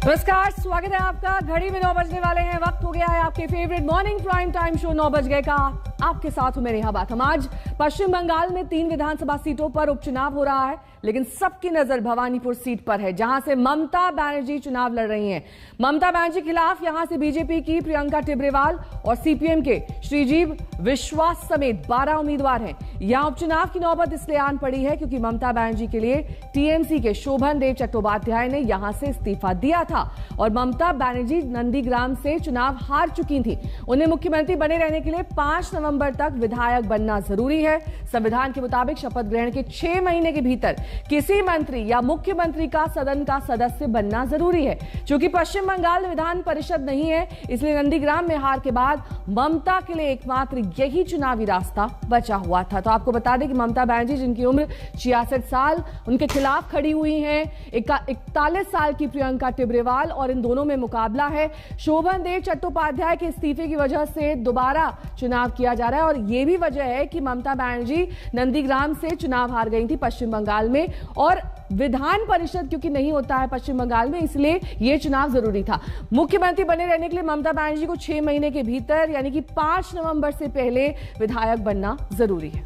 नमस्कार, स्वागत है आपका। घड़ी में 9 बजने वाले हैं। वक्त हो गया है आपके favourite morning prime time show 9 बज गए का। आपके साथ हूं मैं नेहा बात। हम आज पश्चिम बंगाल में 3 विधानसभा सीटों पर उपचुनाव हो रहा है, लेकिन सबकी नजर भवानीपुर सीट पर है, जहां से ममता बनर्जी चुनाव लड़ रही हैं। ममता बनर्जी के खिलाफ यहां से बीजेपी की प्रियंका टिब्रेवाल और सीपीएम के श्रीजीव विश्वास समेत 12 उम्मीदवार हैं। यहां उपचुनाव की नौबत इसलिए आन पड़ी है क्योंकि ममता बनर्जी के लिए टीएमसी के शोभन देव चट्टोपाध्याय ने यहां से इस्तीफा दिया था और ममता बनर्जी नंदीग्राम से चुनाव हार चुकी थी। उन्हें मुख्यमंत्री बने रहने के लिए 5 नवंबर तक विधायक बनना जरूरी है। संविधान के मुताबिक शपथ ग्रहण के 6 महीने के भीतर किसी मंत्री या मुख्यमंत्री का सदन का सदस्य बनना जरूरी है। चूंकि पश्चिम बंगाल विधान परिषद नहीं है, इसलिए नंदीग्राम में हार के बाद ममता के लिए एकमात्र यही चुनावी रास्ता बचा हुआ था। तो आपको बता दें कि ममता बनर्जी, जिनकी उम्र 66 साल, उनके खिलाफ खड़ी हुई हैं 41 साल की प्रियंका टिब्रेवाल और इन दोनों में मुकाबला है। शोभन देव चट्टोपाध्याय के इस्तीफे की वजह से दोबारा चुनाव किया जा रहा है और यह भी वजह है कि ममता बनर्जी नंदीग्राम से चुनाव हार गई थी पश्चिम बंगाल में, और विधान परिषद क्योंकि नहीं होता है पश्चिम बंगाल में, इसलिए यह चुनाव जरूरी था। मुख्यमंत्री बने रहने के लिए ममता बनर्जी को 6 महीने के भीतर यानी कि 5 नवंबर से पहले विधायक बनना जरूरी है।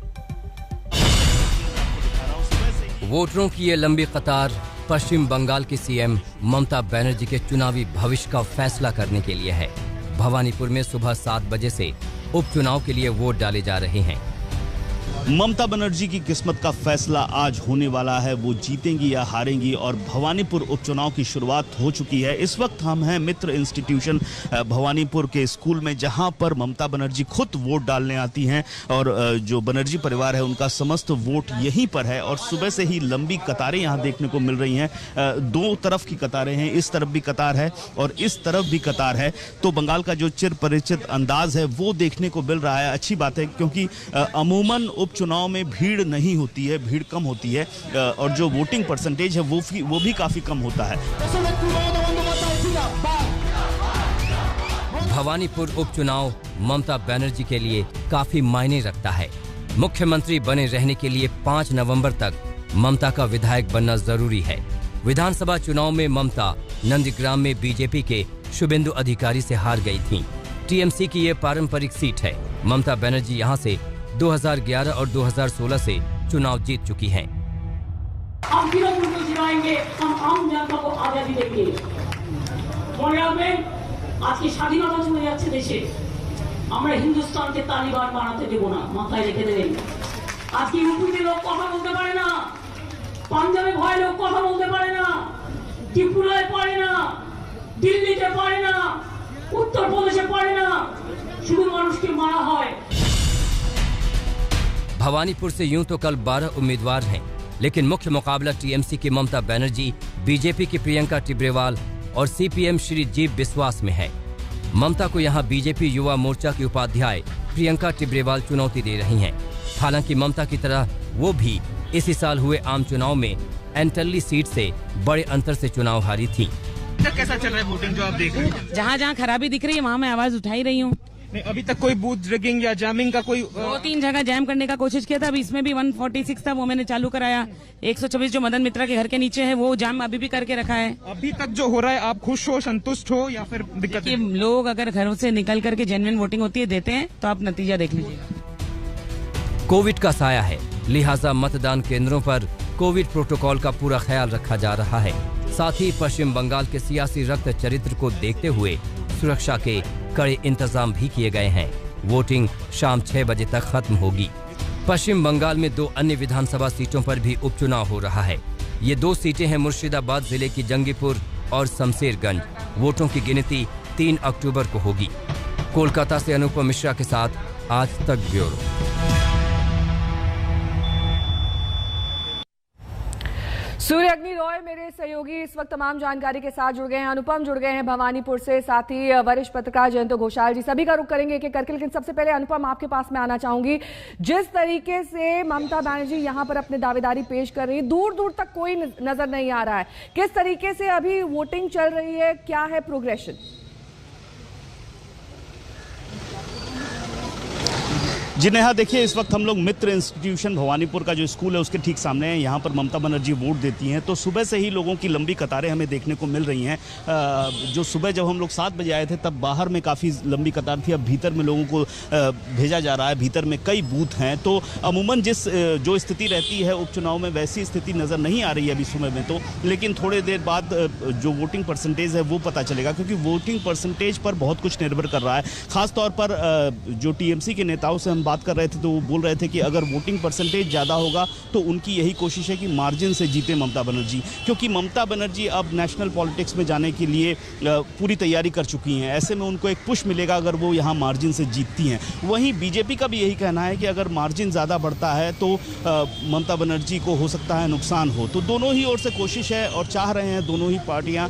वोटरों की ये लंबी कतार पश्चिम बंगाल की सीएम ममता बनर्जी के चुनावी भविष्य का फैसला करने के लिए है। भवानीपुर में सुबह 7 बजे से उपचुनाव के लिए वोट डाले जा रहे हैं। ममता बनर्जी की किस्मत का फैसला आज होने वाला है। वो जीतेंगी या हारेंगी, और भवानीपुर उपचुनाव की शुरुआत हो चुकी है। इस वक्त हम हैं मित्र इंस्टीट्यूशन भवानीपुर के स्कूल में, जहां पर ममता बनर्जी खुद वोट डालने आती हैं और जो बनर्जी परिवार है उनका समस्त वोट यहीं पर है। और सुबह से ही लंबी कतारें यहां देखने को मिल रही हैं। 2 तरफ की कतारें हैं, इस तरफ भी कतार है और इस तरफ भी कतार है। तो बंगाल का जो चिर परिचित अंदाज है वो देखने को मिल रहा है। अच्छी बात है, क्योंकि अमूमन उपचुनाव में भीड़ नहीं होती है, भीड़ कम होती है और जो वोटिंग परसेंटेज है वो भी काफी कम होता है। भवानीपुर उपचुनाव ममता बनर्जी के लिए काफी मायने रखता है। मुख्यमंत्री बने रहने के लिए 5 नवंबर तक ममता का विधायक बनना जरूरी है। विधानसभा चुनाव में ममता नंदीग्राम में बीजेपी के शुभेंदु अधिकारी से हार गई थी। टीएमसी की ये पारंपरिक सीट है। ममता बनर्जी यहाँ से 2011 और 2016 से चुनाव जीत चुकी हैं। हम तृणमूल को जिताएंगे, हम आम जनता को आजादी देंगे। মনে রাখবেন, আজকে স্বাধীনতা চলে যাচ্ছে দেশে, আমরা হিন্দুস্তানকে তালিবান বানাতে দেব না, মাথায় রেখে দেবেন। আজকে ইউপিতে লোক কথা বলতে পারে না, পাঞ্জাবে ভয়ে লোক কথা বলতে পারে না, ত্রিপুরায় পারে না, দিল্লিতে পারে না, উত্তরপ্রদেশে পারে না, শুধু মানুষকে মারা হয়। भवानीपुर से यूं तो कल 12 उम्मीदवार हैं, लेकिन मुख्य मुकाबला टीएमसी की ममता बनर्जी, बीजेपी की प्रियंका टिब्रेवाल और सीपीएम श्रीजीव विश्वास में है। ममता को यहां बीजेपी युवा मोर्चा की उपाध्याय प्रियंका टिब्रेवाल चुनौती दे रही हैं। हालांकि ममता की तरह वो भी इसी साल हुए आम चुनाव में एंटल्ली सीट से बड़े अंतर से चुनाव हारी थी। कैसा चल रहा है वोटिंग जो आप देख रहे हैं? जहाँ जहाँ खराबी दिख रही है वहाँ मैं आवाज उठा ही रही हूँ। नहीं, अभी तक कोई बूथ ड्रैगिंग या जैमिंग का कोई 2-3 जगह जैम करने का कोशिश किया था। अब इसमें भी 146 था, वो मैंने चालू कराया। 126 जो मदन मित्रा के घर के नीचे है वो जैम अभी भी करके रखा है। अभी तक जो हो रहा है, आप खुश हो, संतुष्ट हो या फिर दिक्कत है? लोग अगर घरों से निकल करके जेन्युइन वोटिंग होती है देते हैं, तो आप नतीजा देख लीजिएगा। कोविड का साया है, लिहाजा मतदान केंद्रों पर कोविड प्रोटोकॉल का पूरा ख्याल रखा जा रहा है। साथ ही पश्चिम बंगाल के सियासी रक्त चरित्र को देखते हुए सुरक्षा के कड़े इंतजाम भी किए गए हैं। वोटिंग शाम 6 बजे तक खत्म होगी। पश्चिम बंगाल में 2 अन्य विधानसभा सीटों पर भी उपचुनाव हो रहा है। ये 2 सीटें हैं मुर्शिदाबाद जिले की जंगीपुर और शमशेरगंज। वोटों की गिनती 3 अक्टूबर को होगी। कोलकाता से अनुपम मिश्रा के साथ आज तक ब्यूरो। सूर्य अग्नि रॉय मेरे सहयोगी इस वक्त तमाम जानकारी के साथ जुड़ गए हैं। अनुपम जुड़ गए हैं भवानीपुर से, साथ ही वरिष्ठ पत्रकार जयंत घोषाल जी। सभी का रुख करेंगे एक एक करके, लेकिन सबसे पहले अनुपम आपके पास मैं आना चाहूंगी। जिस तरीके से ममता बनर्जी यहां पर अपने दावेदारी पेश कर रही है, दूर दूर तक कोई नजर नहीं आ रहा है। किस तरीके से अभी वोटिंग चल रही है, क्या है प्रोग्रेशन? जी नेहा, देखिए इस वक्त हम लोग मित्र इंस्टीट्यूशन भवानीपुर का जो स्कूल है उसके ठीक सामने हैं। यहाँ पर ममता बनर्जी वोट देती हैं तो सुबह से ही लोगों की लंबी कतारें हमें देखने को मिल रही हैं। जो सुबह जब हम लोग 7 बजे आए थे तब बाहर में काफ़ी लंबी कतार थी, अब भीतर में लोगों को भेजा जा रहा है। भीतर में कई बूथ हैं तो अमूमन जो स्थिति रहती है उपचुनाव में वैसी स्थिति नज़र नहीं आ रही है अभी सुबह में तो, लेकिन थोड़ी देर बाद जो वोटिंग परसेंटेज है वो पता चलेगा, क्योंकि वोटिंग परसेंटेज पर बहुत कुछ निर्भर कर रहा है। खासतौर पर जो टीएमसी के नेताओं से हम बात कर रहे थे तो वो बोल रहे थे कि अगर वोटिंग परसेंटेज ज़्यादा होगा तो उनकी यही कोशिश है कि मार्जिन से जीते ममता बनर्जी, क्योंकि ममता बनर्जी अब नेशनल पॉलिटिक्स में जाने के लिए पूरी तैयारी कर चुकी हैं। ऐसे में उनको एक पुश मिलेगा अगर वो यहाँ मार्जिन से जीतती हैं। वहीं बीजेपी का भी यही कहना है कि अगर मार्जिन ज़्यादा बढ़ता है तो ममता बनर्जी को हो सकता है नुकसान हो। तो दोनों ही ओर से कोशिश है और चाह रहे हैं दोनों ही पार्टियाँ,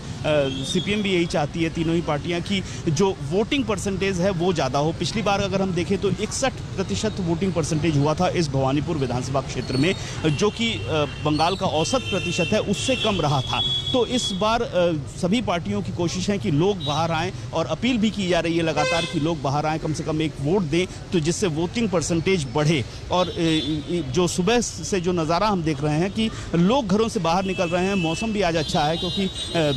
सीपीएम भी यही चाहती है, तीनों ही पार्टियाँ, कि जो वोटिंग परसेंटेज है वो ज़्यादा हो। पिछली बार अगर हम देखें तो 61% वोटिंग परसेंटेज हुआ था इस भवानीपुर विधानसभा क्षेत्र में, जो कि बंगाल का औसत प्रतिशत है उससे कम रहा था। तो इस बार सभी पार्टियों की कोशिश है कि लोग बाहर आएं और अपील भी की जा रही है लगातार कि लोग बाहर आएं, कम से कम एक वोट दें तो जिससे वोटिंग परसेंटेज बढ़े। और जो सुबह से जो नज़ारा हम देख रहे हैं कि लोग घरों से बाहर निकल रहे हैं। मौसम भी आज अच्छा है क्योंकि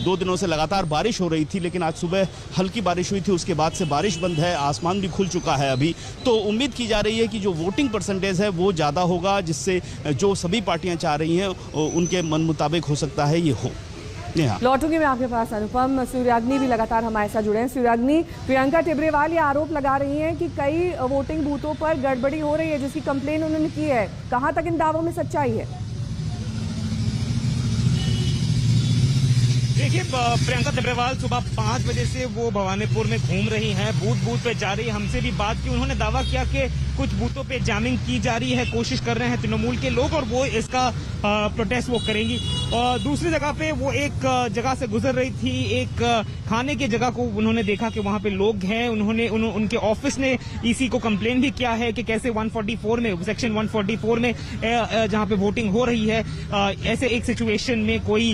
2 दिनों से लगातार बारिश हो रही थी, लेकिन आज सुबह हल्की बारिश हुई थी, उसके बाद से बारिश बंद है, आसमान भी खुल चुका है अभी। तो उम्मीद की जा रही है कि जो वोटिंग परसेंटेज है वो ज़्यादा होगा, जिससे जो सभी पार्टियां चाह रही हैं उनके मन मुताबिक हो सकता है ये हो। लौटूंगी मैं आपके पास अनुपम। सूर्याग्नि भी लगातार हमारे साथ जुड़े हैं। सूर्याग्नि, प्रियंका टिब्रेवाल ये आरोप लगा रही हैं कि कई वोटिंग बूथों पर गड़बड़ी हो रही है जिसकी कंप्लेन उन्होंने की है, कहां तक इन दावों में सच्चाई है? देखिए, प्रियंका टिब्रेवाल सुबह 5 बजे से वो भवानीपुर में घूम रही हैं, बूथ पे जा रही है। हमसे भी बात की, उन्होंने दावा किया कि कुछ बूथों पे जैमिंग की जा रही है, कोशिश कर रहे हैं तृणमूल के लोग और वो इसका प्रोटेस्ट वो करेंगी। और दूसरी जगह पे वो एक जगह से गुजर रही थी, एक खाने की जगह को उन्होंने देखा कि वहां पे लोग हैं। उनके ऑफिस ने ईसी को कंप्लेन भी किया है कि कैसे 144 में, सेक्शन 144 में जहां पे वोटिंग हो रही है, ऐसे एक सिचुएशन में कोई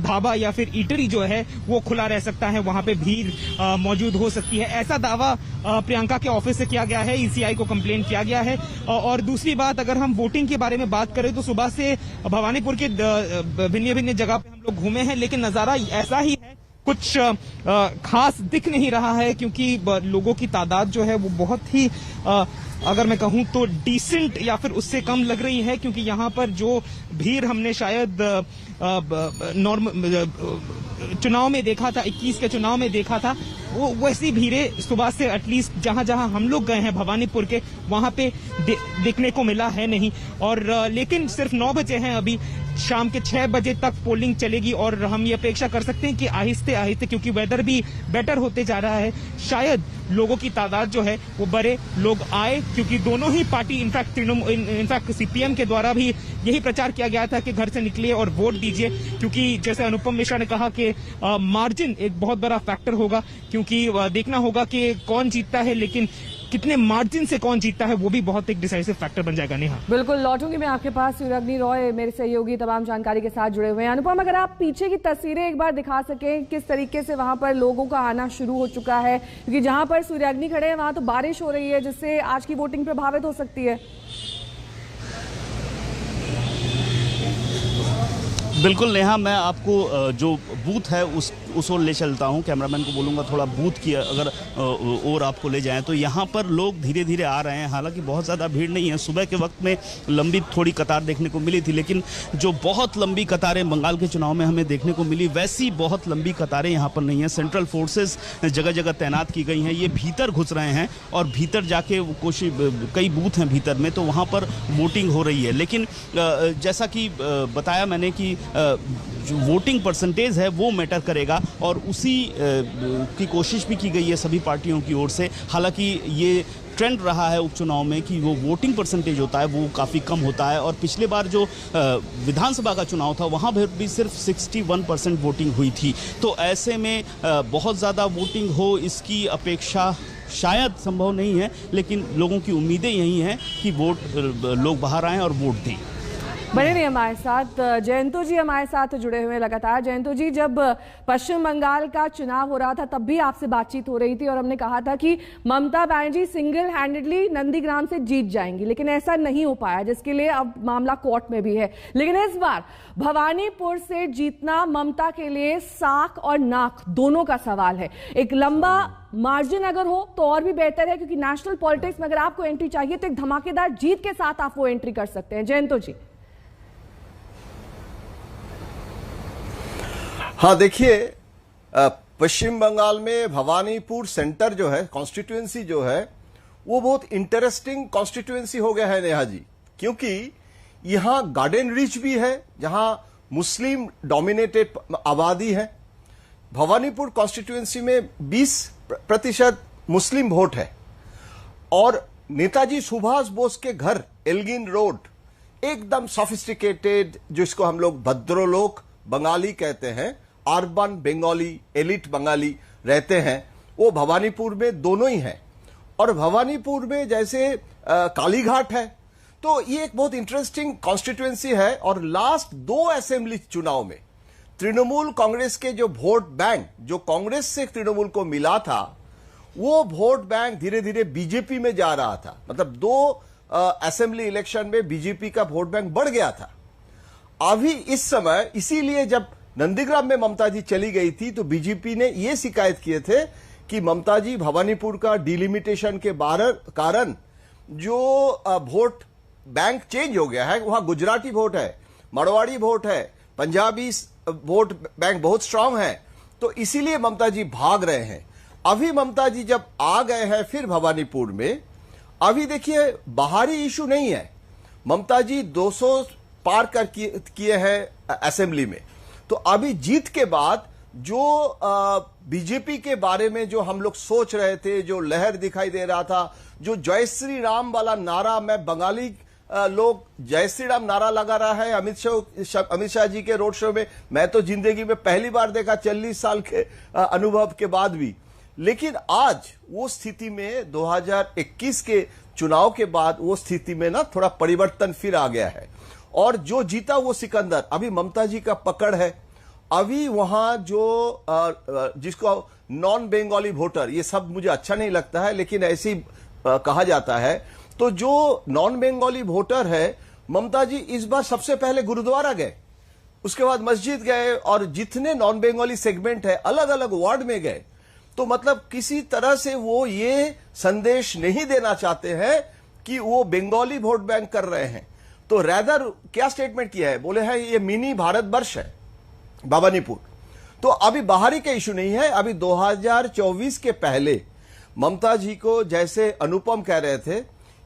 ढाबा या फिर ईटरी जो है वो खुला रह सकता है, वहां पे भीड़ मौजूद हो सकती है। ऐसा दावा प्रियंका के ऑफिस से किया गया है, ईसीआई को कंप्लेन किया गया है। और दूसरी बात, अगर हम वोटिंग के बारे में बात करें तो सुबह से भवानीपुर के भिन्न भिन्न जगह पे हम लोग घूमे हैं, लेकिन नजारा ऐसा ही है, कुछ खास दिख नहीं रहा है, क्योंकि लोगों की तादाद जो है वो बहुत ही अगर मैं कहूं तो डिसेंट या फिर उससे कम लग रही है, क्योंकि यहाँ पर जो भीड़ हमने शायद चुनाव में देखा था, 21 के चुनाव में देखा था, वो वैसी भीड़ें सुबह से एटलीस्ट जहां जहां हम लोग गए हैं भवानीपुर के, वहां पे देखने को मिला है नहीं। और लेकिन सिर्फ 9 बजे हैं अभी, शाम के 6 बजे तक पोलिंग चलेगी और हम ये अपेक्षा कर सकते हैं कि आहिस्ते आहिस्ते, क्योंकि वेदर भी बेटर होते जा रहा है, शायद लोगों की तादाद जो है वो बढ़े, लोग आए, क्योंकि दोनों ही पार्टी इनफैक्ट सीपीएम के द्वारा भी यही प्रचार किया गया था कि घर से निकलिए और वोट दीजिए, क्योंकि जैसे अनुपम मिश्रा ने कहा कि मार्जिन एक बहुत बड़ा फैक्टर होगा, क्योंकि देखना होगा कि कौन जीतता है, लेकिन कितने मार्जिन से कौन जीतता है वो भी बहुत एक डिसाइसिव फैक्टर बन जाएगा। नेहा, बिल्कुल लौटूंगी मैं आपके पास। सूर्याग्नि रॉय मेरे सहयोगी तमाम जानकारी के साथ जुड़े हुए हैं। अनुपम, अगर आप पीछे की तस्वीरें एक बार दिखा सकें, किस तरीके से वहां पर लोगों का आना शुरू हो चुका है, क्योंकि जहां पर सूर्याग्नि खड़े हैं वहां तो बारिश हो रही है जिससे आज की वोटिंग प्रभावित हो सकती है। बिल्कुल नेहा, मैं आपको जो बूथ है उस ओर ले चलता हूं। कैमरामैन को बोलूंगा थोड़ा बूथ की अगर और आपको ले जाएं तो यहाँ पर लोग धीरे धीरे आ रहे हैं। हालांकि बहुत ज़्यादा भीड़ नहीं है, सुबह के वक्त में लंबी थोड़ी कतार देखने को मिली थी, लेकिन जो बहुत लंबी कतारें बंगाल के चुनाव में हमें देखने को मिली वैसी बहुत लंबी कतारें यहाँ पर नहीं है। सेंट्रल फोर्सेस जगह जगह तैनात की गई हैं, ये भीतर घुस रहे हैं और भीतर जाके कई बूथ हैं भीतर में, तो वहाँ पर वोटिंग हो रही है। लेकिन जैसा कि बताया मैंने कि जो वोटिंग परसेंटेज है वो मैटर करेगा और उसी की कोशिश भी की गई है सभी पार्टियों की ओर से। हालांकि ये ट्रेंड रहा है उपचुनाव में कि वो वोटिंग परसेंटेज होता है वो काफ़ी कम होता है, और पिछले बार जो विधानसभा का चुनाव था वहाँ पर भी सिर्फ 61% वोटिंग हुई थी। तो ऐसे में बहुत ज़्यादा वोटिंग हो इसकी अपेक्षा शायद संभव नहीं है, लेकिन लोगों की उम्मीदें यही हैं कि लोग बाहर आएँ और वोट दें। बने रहिए हमारे साथ। जयंतो जी हमारे साथ जुड़े हुए लगातार। जयंतो जी, जब पश्चिम बंगाल का चुनाव हो रहा था तब भी आपसे बातचीत हो रही थी और हमने कहा था कि ममता बनर्जी सिंगल हैंडेडली नंदीग्राम से जीत जाएंगी, लेकिन ऐसा नहीं हो पाया, जिसके लिए अब मामला कोर्ट में भी है। लेकिन इस बार भवानीपुर से जीतना ममता के लिए साख और नाक दोनों का सवाल है। एक लंबा मार्जिन अगर हो तो और भी बेहतर है, क्योंकि नेशनल पॉलिटिक्स में अगर आपको एंट्री चाहिए तो एक धमाकेदार जीत के साथ आप वो एंट्री कर सकते हैं। जयंतो जी। हाँ, देखिए, पश्चिम बंगाल में भवानीपुर सेंटर जो है, कॉन्स्टिट्यूएंसी जो है, वो बहुत इंटरेस्टिंग कॉन्स्टिट्यूएंसी हो गया है नेहा जी, क्योंकि यहां गार्डन रिच भी है, जहां मुस्लिम डोमिनेटेड आबादी है। भवानीपुर कॉन्स्टिट्यूएंसी में 20% मुस्लिम वोट है और नेताजी सुभाष बोस के घर एल्गिन रोड एकदम सोफिस्टिकेटेड, जिसको हम लोग भद्रलोक बंगाली कहते हैं, अर्बन बंगाली, एलिट बंगाली रहते हैं, वो भवानीपुर में दोनों ही हैं। और भवानीपुर में जैसे कालीघाट है, तो ये एक बहुत इंटरेस्टिंग कॉन्स्टिट्यूएंसी है। और लास्ट 2 असेंबली चुनाव में तृणमूल कांग्रेस के जो वोट बैंक, जो कांग्रेस से तृणमूल को मिला था, वो वोट बैंक धीरे धीरे बीजेपी में जा रहा था। मतलब 2 असेंबली इलेक्शन में बीजेपी का वोट बैंक बढ़ गया था। अभी इस समय, इसीलिए जब नंदीग्राम में ममता जी चली गई थी तो बीजेपी ने यह शिकायत किए थे कि ममता जी भवानीपुर का डिलिमिटेशन के कारण जो वोट बैंक चेंज हो गया है, वहां गुजराती वोट है, मरवाड़ी वोट है, पंजाबी वोट बैंक बहुत स्ट्रांग है, तो इसीलिए ममता जी भाग रहे हैं। अभी ममता जी जब आ गए हैं फिर भवानीपुर में, अभी देखिए बाहरी इशू नहीं है। ममता जी 200 पार कर किए हैं असेंबली में, तो अभी जीत के बाद जो बीजेपी के बारे में जो हम लोग सोच रहे थे, जो लहर दिखाई दे रहा था, जो जय श्री राम वाला नारा, मैं बंगाली लोग जय श्री राम नारा लगा रहा है अमित शाह जी के रोड शो में, मैं तो जिंदगी में पहली बार देखा 40 साल के अनुभव के बाद भी। लेकिन आज वो स्थिति में 2021 के चुनाव के बाद वो स्थिति में ना थोड़ा परिवर्तन फिर आ गया है। और जो जीता वो सिकंदर, अभी ममता जी का पकड़ है। अभी वहां जो जिसको नॉन बंगाली वोटर, ये सब मुझे अच्छा नहीं लगता है, लेकिन ऐसे ही कहा जाता है, तो जो नॉन बंगाली वोटर है, ममता जी इस बार सबसे पहले गुरुद्वारा गए, उसके बाद मस्जिद गए, और जितने नॉन बंगाली सेगमेंट है अलग अलग वार्ड में गए। तो मतलब किसी तरह से वो ये संदेश नहीं देना चाहते हैं कि वो बंगाली वोट बैंक कर रहे हैं। तो रैदर क्या स्टेटमेंट किया है, बोले हैं ये मिनी भारत वर्ष है भवानीपुर। तो अभी बाहरी का इशू नहीं है। अभी 2024 के पहले ममता जी को, जैसे अनुपम कह रहे थे,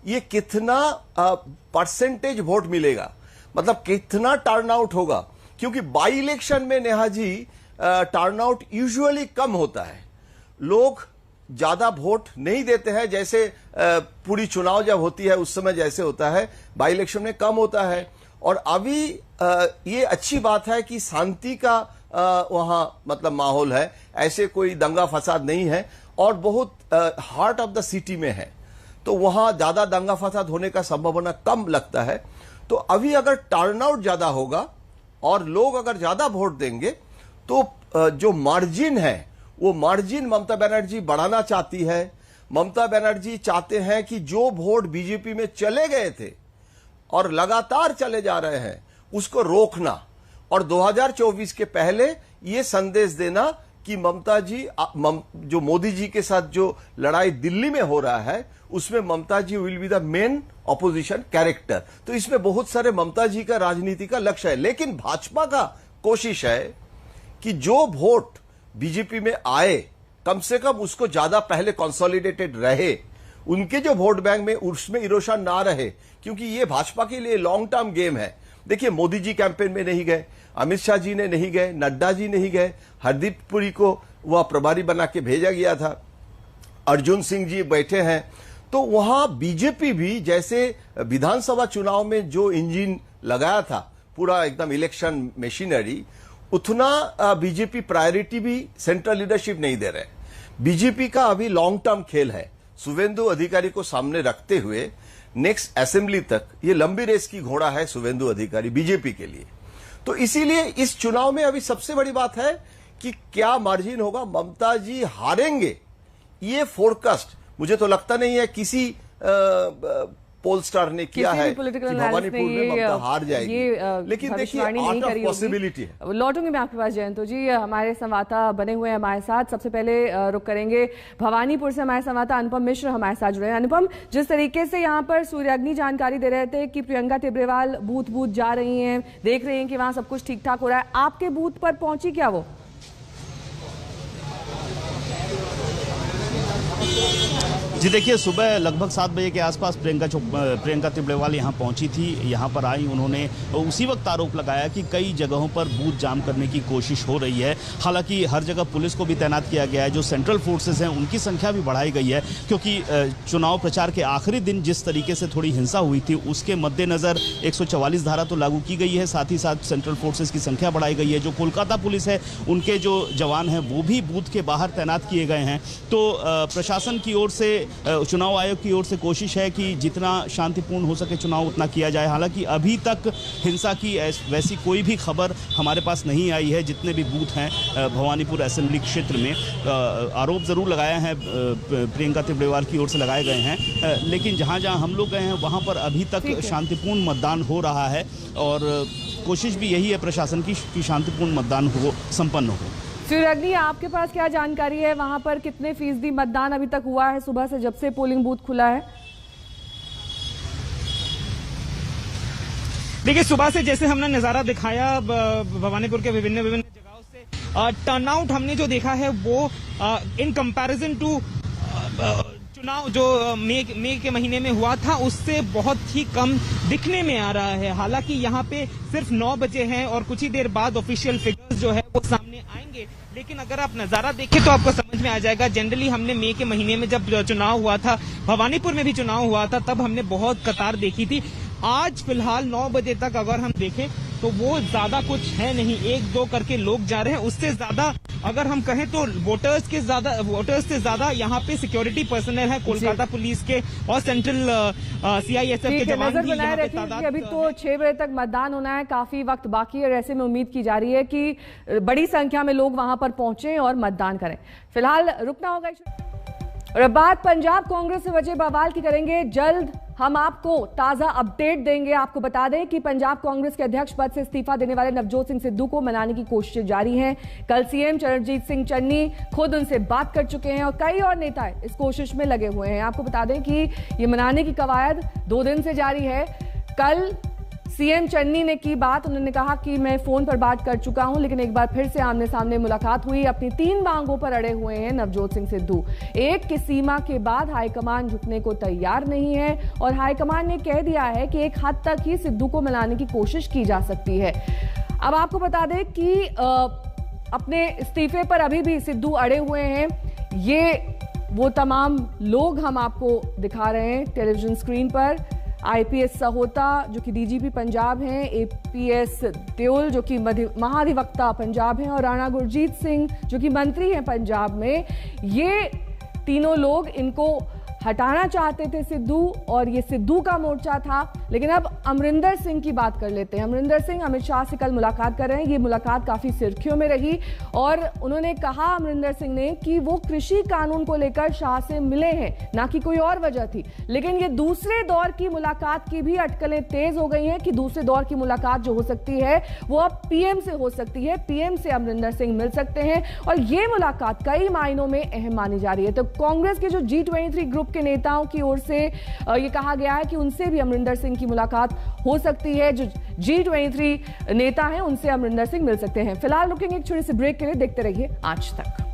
ये कितना परसेंटेज वोट मिलेगा, मतलब कितना टर्नआउट होगा, क्योंकि बाई इलेक्शन में नेहा जी टर्नआउट यूजुअली कम होता है, लोग ज्यादा वोट नहीं देते हैं। जैसे पूरी चुनाव जब होती है उस समय जैसे होता है, बाई इलेक्शन में कम होता है। और अभी ये अच्छी बात है कि शांति का वहां मतलब माहौल है, ऐसे कोई दंगा फसाद नहीं है, और बहुत हार्ट ऑफ द सिटी में है, तो वहां ज्यादा दंगा फसाद होने का संभावना कम लगता है। तो अभी अगर टर्नआउट ज्यादा होगा और लोग अगर ज्यादा वोट देंगे, तो जो मार्जिन है वो मार्जिन ममता बनर्जी बढ़ाना चाहती है। ममता बनर्जी चाहते हैं कि जो वोट बीजेपी में चले गए थे और लगातार चले जा रहे हैं, उसको रोकना, और 2024 के पहले ये संदेश देना कि ममता जी, जो मोदी जी के साथ जो लड़ाई दिल्ली में हो रहा है, उसमें Mamata ji will be the main opposition character. तो इसमें बहुत सारे ममता जी का राजनीति का लक्ष्य है। लेकिन भाजपा का कोशिश है कि जो वोट बीजेपी में आए, कम से कम उसको ज्यादा पहले कंसोलिडेटेड रहे, उनके जो वोट बैंक में उसमें इरोशन ना रहे, क्योंकि ये भाजपा के लिए लॉन्ग टर्म गेम है। देखिए, मोदी जी कैंपेन में नहीं गए, अमित शाह जी ने नहीं गए, नड्डा जी नहीं गए, हरदीप पुरी को वह प्रभारी बना के भेजा गया था, अर्जुन सिंह जी बैठे हैं। तो वहां बीजेपी भी जैसे विधानसभा चुनाव में जो इंजन लगाया था, पूरा एकदम इलेक्शन मशीनरी, उतना बीजेपी प्रायोरिटी भी सेंट्रल लीडरशिप नहीं दे रहे। बीजेपी का अभी लॉन्ग टर्म खेल है, शुभेंदु अधिकारी को सामने रखते हुए नेक्स्ट असेंबली तक ये लंबी रेस की घोड़ा है शुभेंदु अधिकारी बीजेपी के लिए। तो इसीलिए इस चुनाव में अभी सबसे बड़ी बात है कि क्या मार्जिन होगा, ममता जी हारेंगे, ये फोरकास्ट मुझे तो लगता नहीं है किसी पोल स्टार ने किया है कि भवानीपुर में ममता हार जाएगी, लेकिन देखिए आर्ट ऑफ पॉसिबिलिटी है। लौटूंगी मैं आपके पास जयंत जी, हमारे संवाददाता बने हुए हैं हमारे साथ। सबसे पहले रुक करेंगे भवानीपुर से, हमारे संवाददाता अनुपम मिश्र हमारे साथ जुड़े हैं। अनुपम, जिस तरीके से यहाँ पर सूर्याग्नि जानकारी दे रहे थे कि प्रियंका टिब्रेवाल बूथ जा रही हैं, देख रही हैं कि वहां सब कुछ ठीक ठाक हो रहा है, आपके बूथ पर पहुंची क्या वो? जी देखिए, सुबह लगभग 7 बजे के आसपास प्रियंका टिब्रेवाल यहाँ पहुंची थी। यहाँ पर आई, उन्होंने उसी वक्त आरोप लगाया कि कई जगहों पर बूथ जाम करने की कोशिश हो रही है। हालांकि हर जगह पुलिस को भी तैनात किया गया है, जो सेंट्रल फोर्सेस हैं उनकी संख्या भी बढ़ाई गई है, क्योंकि चुनाव प्रचार के आखिरी दिन जिस तरीके से थोड़ी हिंसा हुई थी उसके मद्देनजर 144 धारा तो लागू की गई है, साथ ही साथ सेंट्रल फोर्सेस की संख्या बढ़ाई गई है। जो कोलकाता पुलिस है उनके जो जवान हैं वो भी बूथ के बाहर तैनात किए गए हैं। तो प्रशासन की ओर से, चुनाव आयोग की ओर से कोशिश है कि जितना शांतिपूर्ण हो सके चुनाव उतना किया जाए। हालांकि अभी तक हिंसा की वैसी कोई भी खबर हमारे पास नहीं आई है। जितने भी बूथ हैं भवानीपुर असेंबली क्षेत्र में, आरोप जरूर लगाए हैं प्रियंका टिब्रेवाल की ओर से लगाए गए हैं, लेकिन जहां जहां हम लोग गए हैं वहां पर अभी तक शांतिपूर्ण मतदान हो रहा है और कोशिश भी यही है प्रशासन की कि शांतिपूर्ण मतदान हो, संपन्न हो। सूर्याग्नि, आपके पास क्या जानकारी है, वहां पर कितने फीसदी मतदान अभी तक हुआ है सुबह से जब से पोलिंग बूथ खुला है? देखिए, सुबह से जैसे हमने नजारा दिखाया भवानीपुर के विभिन्न जगहों से, टर्नआउट हमने जो देखा है वो इन कंपैरिजन टू चुनाव जो मई के महीने में हुआ था उससे बहुत ही कम दिखने में आ रहा है। हालांकि यहाँ पे सिर्फ 9 बजे हैं और कुछ ही देर बाद ऑफिशियल फिगर्स जो है वो सामने आएंगे, लेकिन अगर आप नजारा देखें तो आपको समझ में आ जाएगा। जनरली हमने मई के महीने में जब चुनाव हुआ था, भवानीपुर में भी चुनाव हुआ था, तब हमने बहुत कतार देखी थी। आज फिलहाल 9 बजे तक अगर हम देखें तो वो ज्यादा कुछ है नहीं, 1-2 करके लोग जा रहे हैं। उससे ज्यादा अगर हम कहें तो वोटर्स से ज्यादा यहाँ पे सिक्योरिटी पर्सनल है कोलकाता पुलिस के और सेंट्रल CISF के जवान भी यहाँ पे तादाद। अभी तो 6 बजे तक मतदान होना है, काफी वक्त बाकी है। ऐसे में उम्मीद की जा रही है कि बड़ी संख्या में लोग वहां पर पहुंचे और मतदान करें। फिलहाल रुकना होगा। और अब बात पंजाब कांग्रेस से वजह बवाल की करेंगे। जल्द हम आपको ताजा अपडेट देंगे। आपको बता दें कि पंजाब कांग्रेस के अध्यक्ष पद से इस्तीफा देने वाले नवजोत सिंह सिद्धू को मनाने की कोशिशें जारी हैं। कल सीएम चरणजीत सिंह चन्नी खुद उनसे बात कर चुके हैं और कई और नेता इस कोशिश में लगे हुए हैं। आपको बता दें कि ये मनाने की कवायद 2 दिन से जारी है। कल सीएम चन्नी ने की बात, उन्होंने कहा कि मैं फोन पर बात कर चुका हूं, लेकिन एक बार फिर से आमने सामने मुलाकात हुई। अपनी 3 मांगों पर अड़े हुए हैं नवजोत सिंह सिद्धू। एक की सीमा के बाद हाईकमान झुकने को तैयार नहीं है और हाईकमान ने कह दिया है कि एक हद तक ही सिद्धू को मिलाने की कोशिश की जा सकती है। अब आपको बता दें कि अपने इस्तीफे पर अभी भी सिद्धू अड़े हुए हैं। ये वो तमाम लोग हम आपको दिखा रहे हैं टेलीविजन स्क्रीन पर। IPS सहोता जो कि DGP पंजाब हैं, APS देओल जो कि महाधिवक्ता पंजाब हैं और राणा गुरजीत सिंह जो कि मंत्री हैं पंजाब में। ये तीनों लोग इनको हटाना चाहते थे सिद्धू, और ये सिद्धू का मोर्चा था। लेकिन अब अमरिंदर सिंह की बात कर लेते हैं। अमरिंदर सिंह अमित शाह से कल मुलाकात कर रहे हैं। ये मुलाकात काफी सुर्खियों में रही और उन्होंने कहा, अमरिंदर सिंह ने, कि वो कृषि कानून को लेकर शाह से मिले हैं, ना कि कोई और वजह थी। लेकिन ये दूसरे दौर की मुलाकात की भी अटकलें तेज हो गई हैं कि दूसरे दौर की मुलाकात जो हो सकती है वो अब PM से हो सकती है। PM से अमरिंदर सिंह मिल सकते हैं और ये मुलाकात कई मायनों में अहम मानी जा रही है। तो कांग्रेस के जो G23 ग्रुप के नेताओं की ओर से ये कहा गया है कि उनसे भी अमरिंदर सिंह की मुलाकात हो सकती है। जो G23 नेता हैं उनसे अमरिंदर सिंह मिल सकते हैं। फिलहाल रुकेंगे एक छोटे से ब्रेक के लिए। देखते रहिए आज तक।